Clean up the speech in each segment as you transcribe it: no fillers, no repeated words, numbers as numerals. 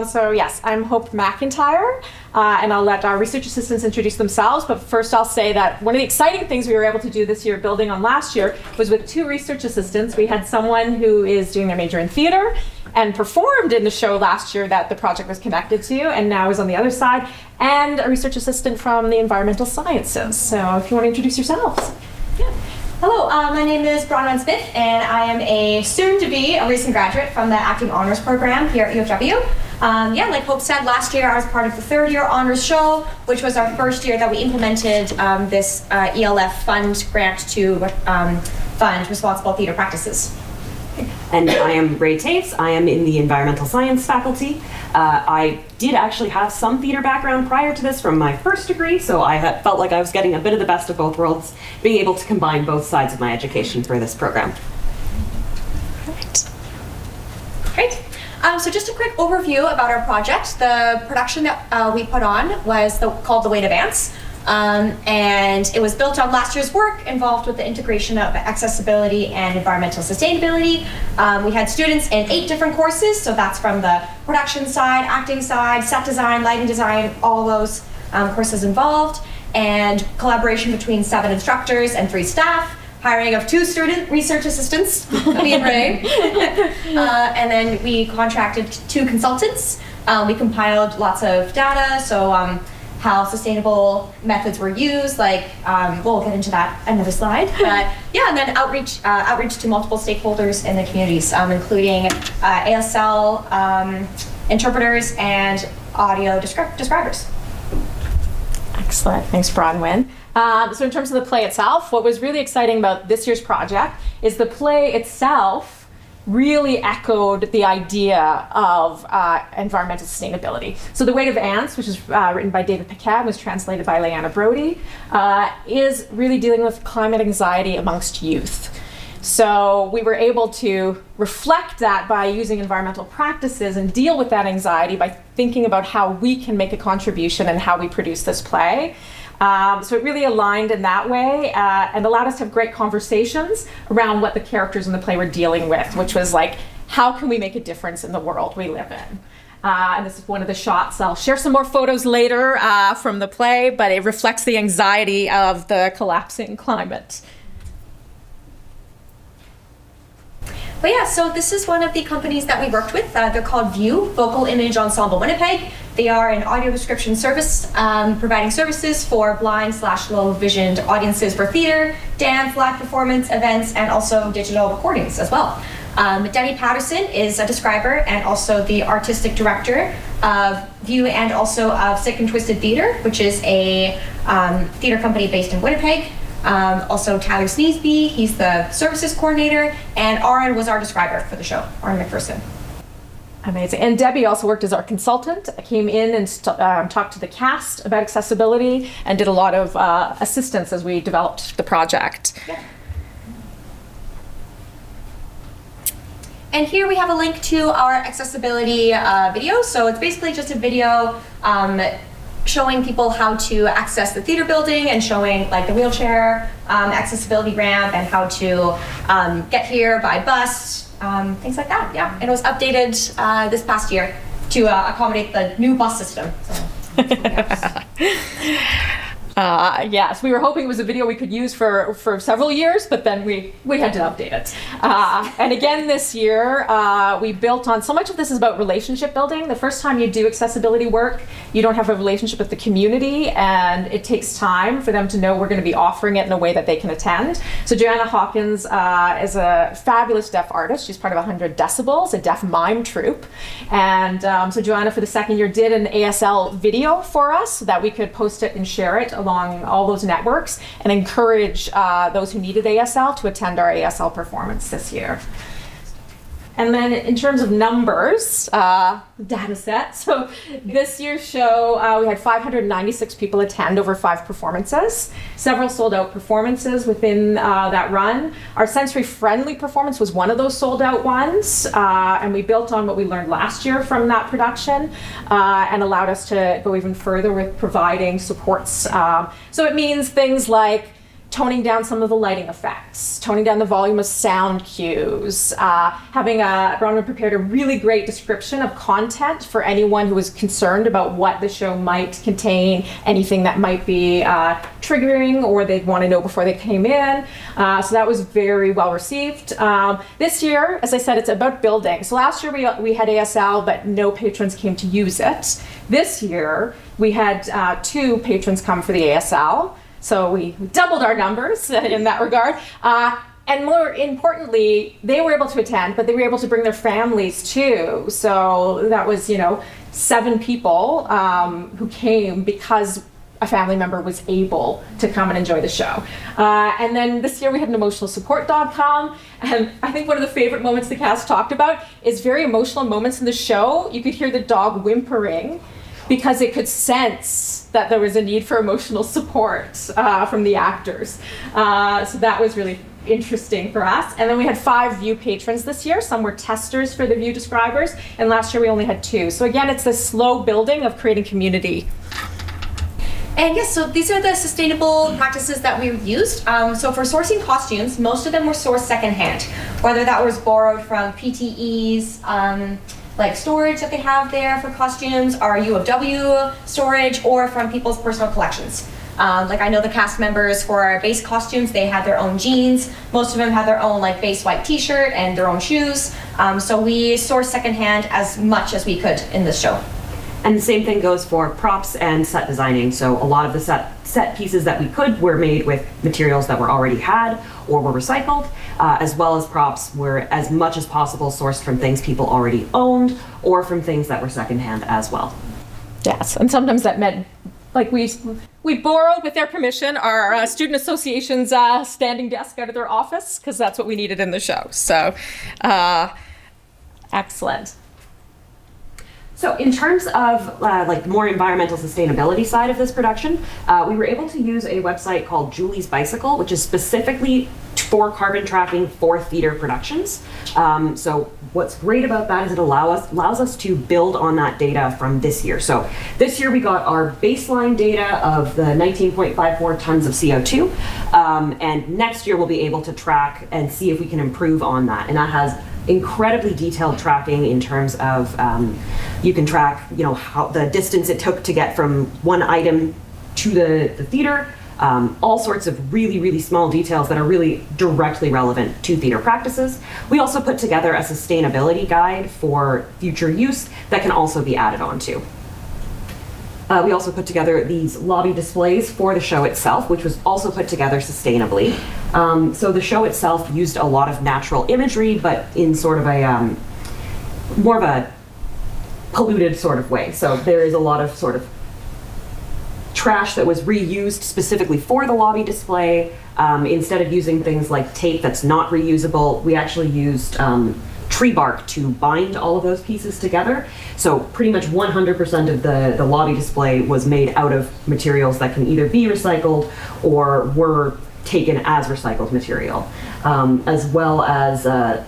So yes, I'm Hope McIntyre, and I'll let our research assistants introduce themselves. But first I'll say that one of the exciting things we were able to do this year, building on last year, was with 2 research assistants. We had someone who is doing their major in theater and performed in the show last year that the project was connected to, and now is on the other side, and a research assistant from the environmental sciences. So if you want to introduce yourselves. Yeah. Hello, my name is Bronwyn Smith, and I am a soon-to-be a recent graduate from the Acting Honors Program here at UFW. Like Hope said, last year I was part of the 3rd-year honors show, which was our first year that we implemented this ELF fund grant to fund responsible theater practices. And I am Ray Taves. I am in the environmental science faculty. I did actually have some theater background prior to this from my first degree, so I felt like I was getting a bit of the best of both worlds, being able to combine both sides of my education for this program. Great. So just a quick overview about our project. The production that we put on was called The Weight of Ants. And it was built on last year's work involved with the integration of accessibility and environmental sustainability. We had students in 8 different courses, so that's from the production side, acting side, set design, lighting design, all those courses involved, and collaboration between 7 instructors and 3 staff, hiring of 2 student research assistants, me and Ray, and then we contracted 2 consultants. We compiled lots of data, so how sustainable methods were used, we'll get into that another slide. But yeah, and then outreach to multiple stakeholders in the communities, including ASL interpreters and audio describers. Excellent, thanks Bronwyn. So in terms of the play itself, what was really exciting about this year's project is the play itself really echoed the idea of environmental sustainability. So The Weight of Ants, which is written by David Paquette and was translated by Leanna Brody, is really dealing with climate anxiety amongst youth. So we were able to reflect that by using environmental practices and deal with that anxiety by thinking about how we can make a contribution and how we produce this play. So it really aligned in that way and allowed us to have great conversations around what the characters in the play were dealing with, which was like, how can we make a difference in the world we live in? And this is one of the shots. I'll share some more photos later from the play, but it reflects the anxiety of the collapsing climate. But yeah, so this is one of the companies that we worked with. They're called View, Vocal Image Ensemble Winnipeg. They are an audio description service, providing services for blind/low visioned audiences for theater, dance, live performance, events, and also digital recordings as well. Debbie Patterson is a describer and also the artistic director of View and also of Sick and Twisted Theater, which is a theater company based in Winnipeg. Also Tyler Sneesby, he's the services coordinator, and Aaron was our describer for the show, Aaron McPherson. Amazing. And Debbie also worked as our consultant, came in and talked to the cast about accessibility and did a lot of assistance as we developed the project. Yeah. And here we have a link to our accessibility video. So it's basically just a video showing people how to access the theater building and showing like the wheelchair accessibility ramp and how to get here by bus, things like that. Yeah, and it was updated this past year to accommodate the new bus system. So, yes, we were hoping it was a video we could use for several years, but then we had to update it. And again this year, we built on, so much of this is about relationship building. The first time you do accessibility work, you don't have a relationship with the community, and it takes time for them to know we're going to be offering it in a way that they can attend. So Joanna Hawkins is a fabulous deaf artist. She's part of 100 Decibels, a deaf mime troupe. And so Joanna, for the 2nd year, did an ASL video for us so that we could post it and share it along all those networks and encourage those who needed ASL to attend our ASL performance this year. And then in terms of numbers, data set, so this year's show, we had 596 people attend over 5 performances, several sold out performances within that run. Our sensory friendly performance was one of those sold out ones, and we built on what we learned last year from that production and allowed us to go even further with providing supports. So it means things like toning down some of the lighting effects, toning down the volume of sound cues, having Bronwyn prepared a really great description of content for anyone who was concerned about what the show might contain, anything that might be triggering or they'd want to know before they came in. So that was very well received. This year, as I said, it's about building. So last year we had ASL, but no patrons came to use it. This year, we had 2 patrons come for the ASL. So we doubled our numbers in that regard. And more importantly, they were able to attend, but they were able to bring their families too. So that was, 7 people who came because a family member was able to come and enjoy the show. And then this year we had an emotional support dog come. And I think one of the favorite moments the cast talked about is very emotional moments in the show. You could hear the dog whimpering because it could sense that there was a need for emotional support from the actors. So that was really interesting for us. And then we had 5 view patrons this year. Some were testers for the view describers, and last year we only had 2. So again, it's this slow building of creating community. And yes, so these are the sustainable practices that we used. So for sourcing costumes, most of them were sourced secondhand, whether that was borrowed from PTE's like storage that they have there for costumes, our U of W storage, or from people's personal collections. Like I know the cast members for our base costumes, they had their own jeans. Most of them had their own like base white t-shirt and their own shoes. So we sourced secondhand as much as we could in this show. And the same thing goes for props and set designing. So a lot of the set pieces that we could were made with materials that were already had or were recycled, as well as props were as much as possible sourced from things people already owned or from things that were secondhand as well. Yes, and sometimes that meant like we borrowed with their permission our student association's standing desk out of their office because that's what we needed in the show. So excellent. So in terms of like the more environmental sustainability side of this production, we were able to use a website called Julie's Bicycle, which is specifically for carbon tracking for theater productions. So what's great about that is it allows us to build on that data from this year. So this year we got our baseline data of the 19.54 tons of CO2, and next year we'll be able to track and see if we can improve on that. And that has incredibly detailed tracking in terms of you can track how the distance it took to get from one item to the theater, all sorts of really small details that are really directly relevant to theater practices. We also put together a sustainability guide for future use that can also be added on to. We also put together these lobby displays for the show itself, which was also put together sustainably. So the show itself used a lot of natural imagery, but in sort of a more of a polluted sort of way. So there is a lot of sort of trash that was reused specifically for the lobby display. Instead of using things like tape that's not reusable, we actually used tree bark to bind all of those pieces together. So pretty much 100% of the lobby display was made out of materials that can either be recycled or were taken as recycled material. As well as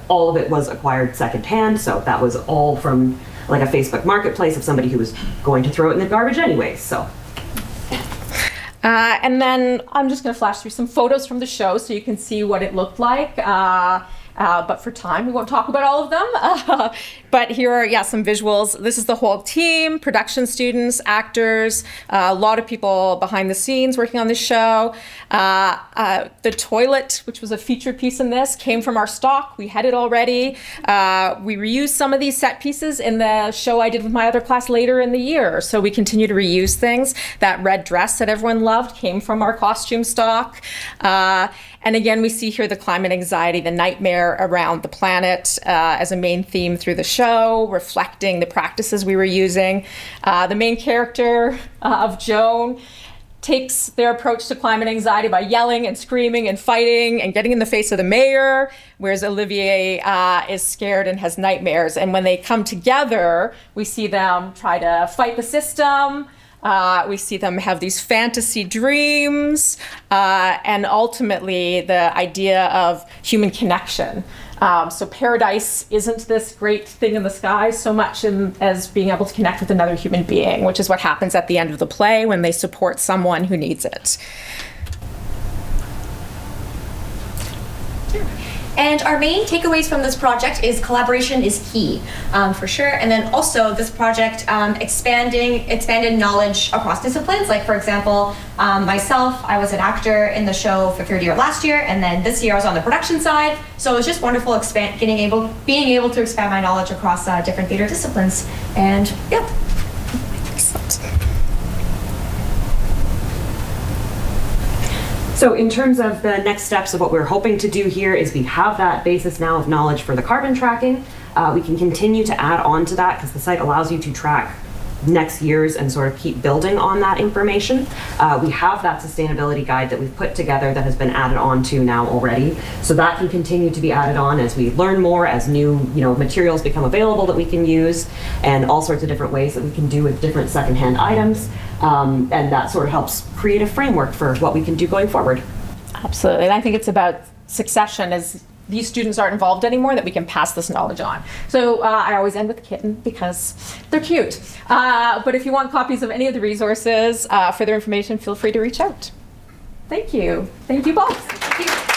all of it was acquired secondhand, so that was all from like a Facebook marketplace of somebody who was going to throw it in the garbage anyways, so. And then I'm just going to flash through some photos from the show so you can see what it looked like. But for time, we won't talk about all of them. But here are, some visuals. This is the whole team, production students, actors, a lot of people behind the scenes working on the show. The toilet, which was a featured piece in this, came from our stock. We had it already. We reused some of these set pieces in the show I did with my other class later in the year. So we continue to reuse things. That red dress that everyone loved came from our costume stock. And again, we see here the climate anxiety, the nightmare around the planet as a main theme through the show, reflecting the practices we were using. The main character of Joan takes their approach to climate anxiety by yelling and screaming and fighting and getting in the face of the mayor, whereas Olivier is scared and has nightmares. And when they come together, we see them try to fight the system. We see them have these fantasy dreams, and ultimately the idea of human connection. So paradise isn't this great thing in the sky so much as being able to connect with another human being, which is what happens at the end of the play when they support someone who needs it. And our main takeaways from this project is collaboration is key, for sure. And then also this project expanded knowledge across disciplines. Like for example, myself, I was an actor in the show for third year last year, and then this year I was on the production side. So it was just wonderful being able to expand my knowledge across different theater disciplines. And yeah. So in terms of the next steps of what we're hoping to do here is we have that basis now of knowledge for the carbon tracking. We can continue to add on to that because the site allows you to track next year's and sort of keep building on that information. We have that sustainability guide that we've put together that has been added on to now already. So that can continue to be added on as we learn more, as new materials become available that we can use, and all sorts of different ways that we can do with different secondhand items. And that sort of helps create a framework for what we can do going forward. Absolutely. And I think it's about succession as these students aren't involved anymore, that we can pass this knowledge on. So I always end with a kitten because they're cute. But if you want copies of any of the resources, further information, feel free to reach out. Thank you. Thank you both. Thank you.